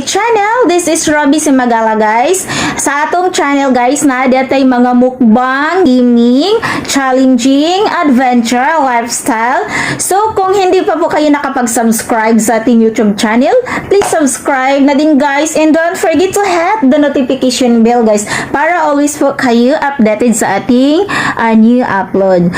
my channel. This is RobBe CIMAGALA, guys. Sa atong channel, guys, na datay mga mukbang, gaming, challenging, adventure, lifestyle. So kung hindi pa po kayo nakapag-subscribe sa ating YouTube channel, please subscribe na din, guys, and don't forget to hit the notification bell, guys, para always po kayo updated sa ating new upload.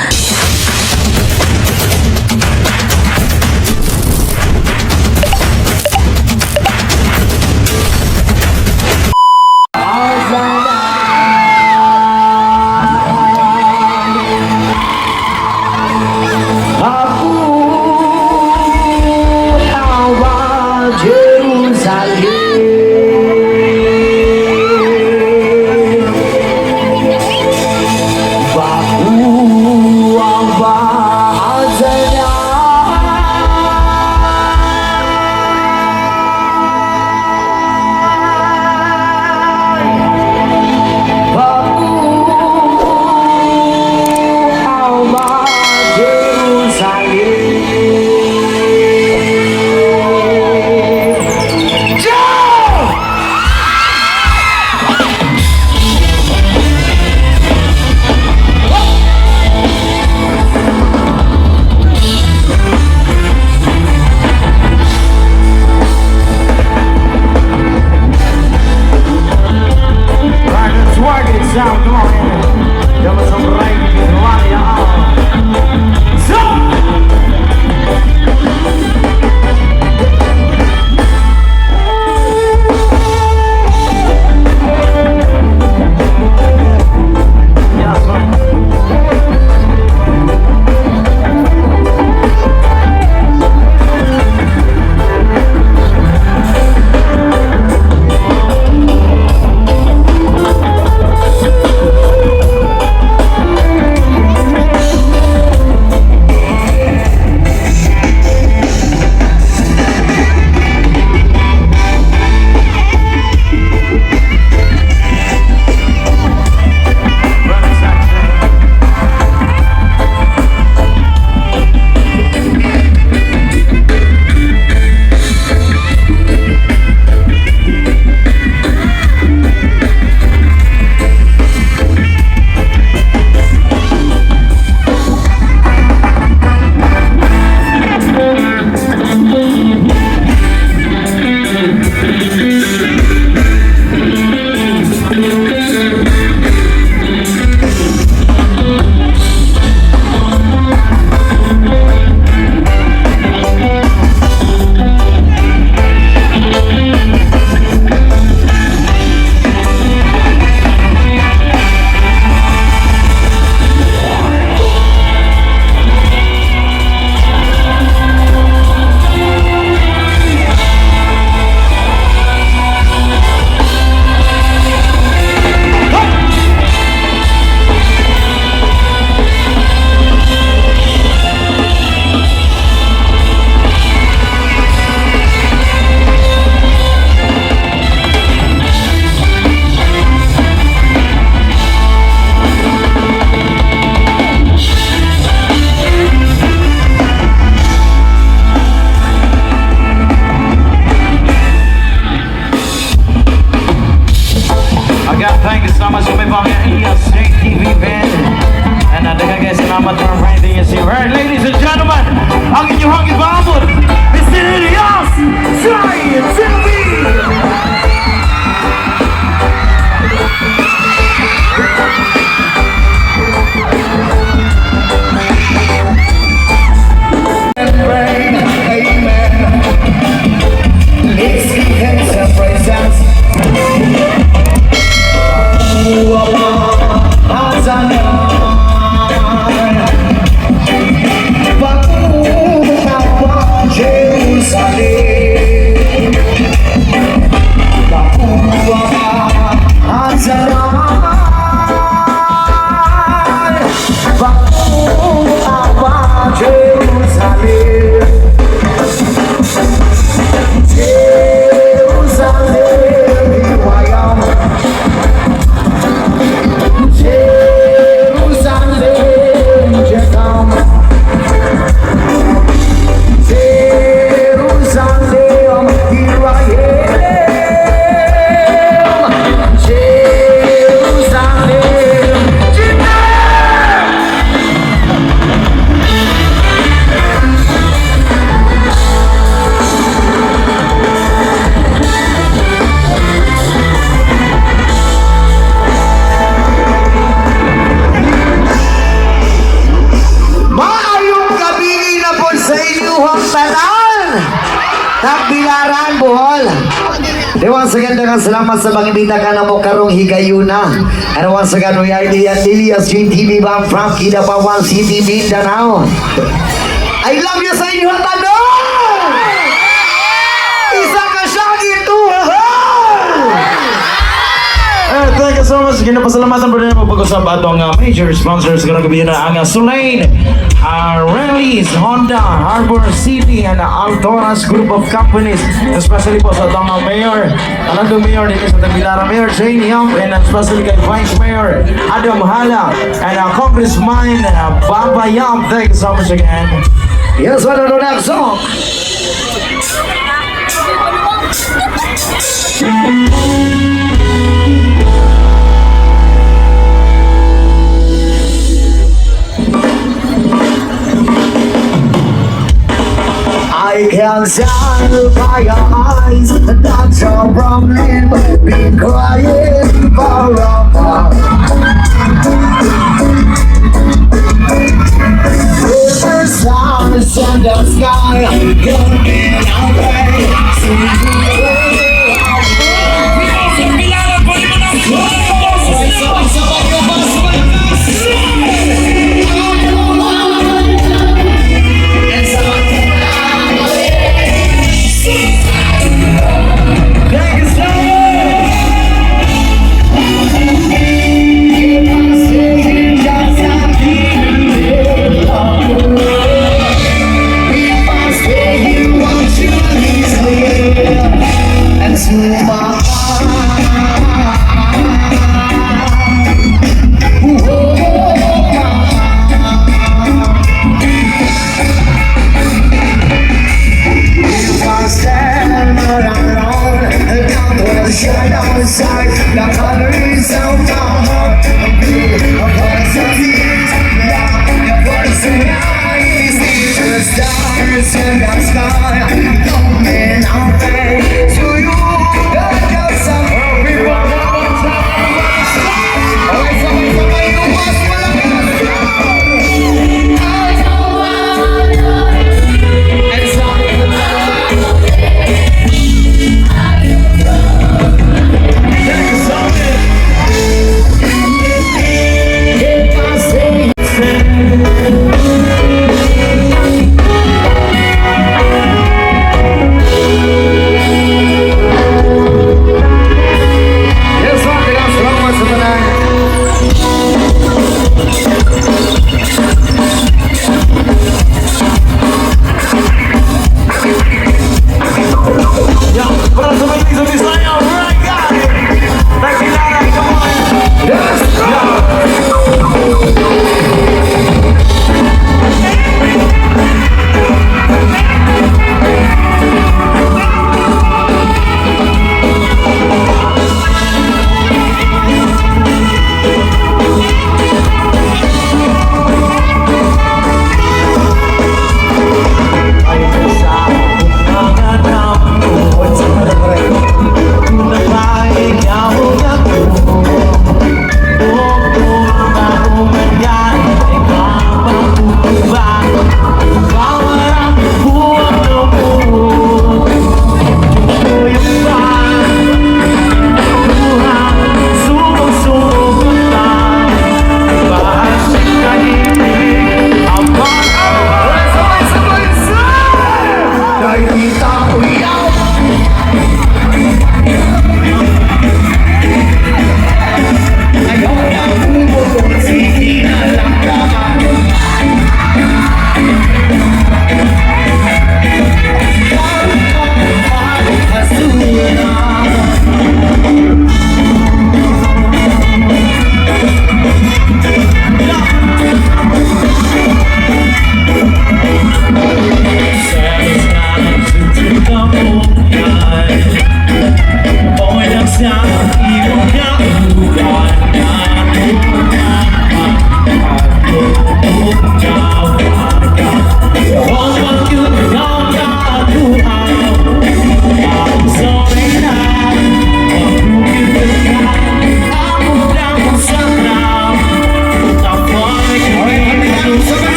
Thank you so much for being Elias J TV band. And guys, salamat for finding us here. Right, ladies and gentlemen, ang inyong ibabot, Mr. Elias J TV. Baku Tagbilaran Bohol. Once again, dengan selamat sa pangibita ka na mo karong higayuna. And once again, we are the Elias J TV bang from Kidapawan City, Mindanao. I love you sa inyo tanong! Isa ka siyang ito! Thank you so much. Ginapasalamatan po rin po pag-usap atong major sponsors karong gabi na ang Sulain, Rallies, Honda, Harbor City, and Altoras Group of Companies. Especially po sa atong Mayor, Talandong Mayor dito sa Tagbilaran, Mayor Jane Yamp, and especially kay Vice Mayor Adam Hala, and Congressman Baba Yamp. Thank you so much again. Yes, what are the next song? I can tell by your eyes that you're rumbling, be crying for a while. With the stars in the sky, coming our way.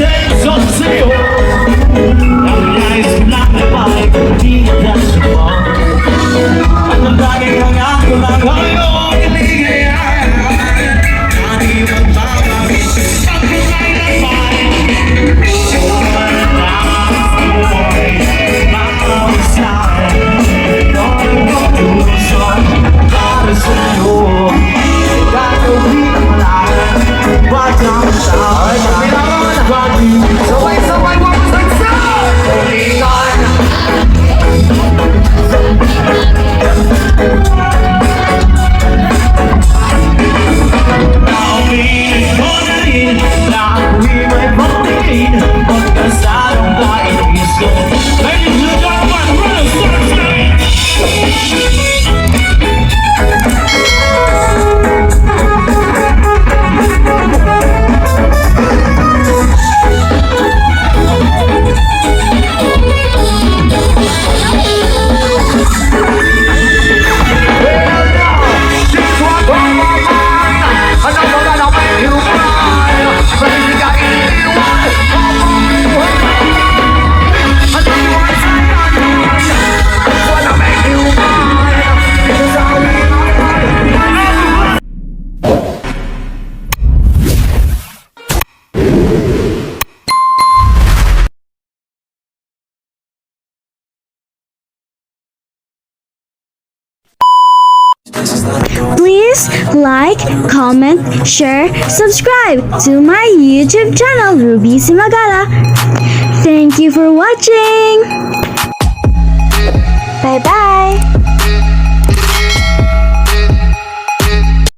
senso sa'yo. Ang nais ko lang na maipagdigan sa mo. At ang laging hangang ko lang ngayon kaligayahan. Hindi magmamahit ang kailanman. Huwag na ako'y mamawag sa'kin. Ito ang puso para sa'yo. Gagawin ang malakan. Wag ang tao. Sabay-sabay mo ang saksan! Tulingan! Nauwi ko na rin na ako'y may pangingin. Pagkasalong kainis ko. Ladies and gentlemen, we're gonna start tonight. Please like, comment, share, subscribe to my YouTube channel, RobBe CIMAGALA. Thank you for watching. Bye bye.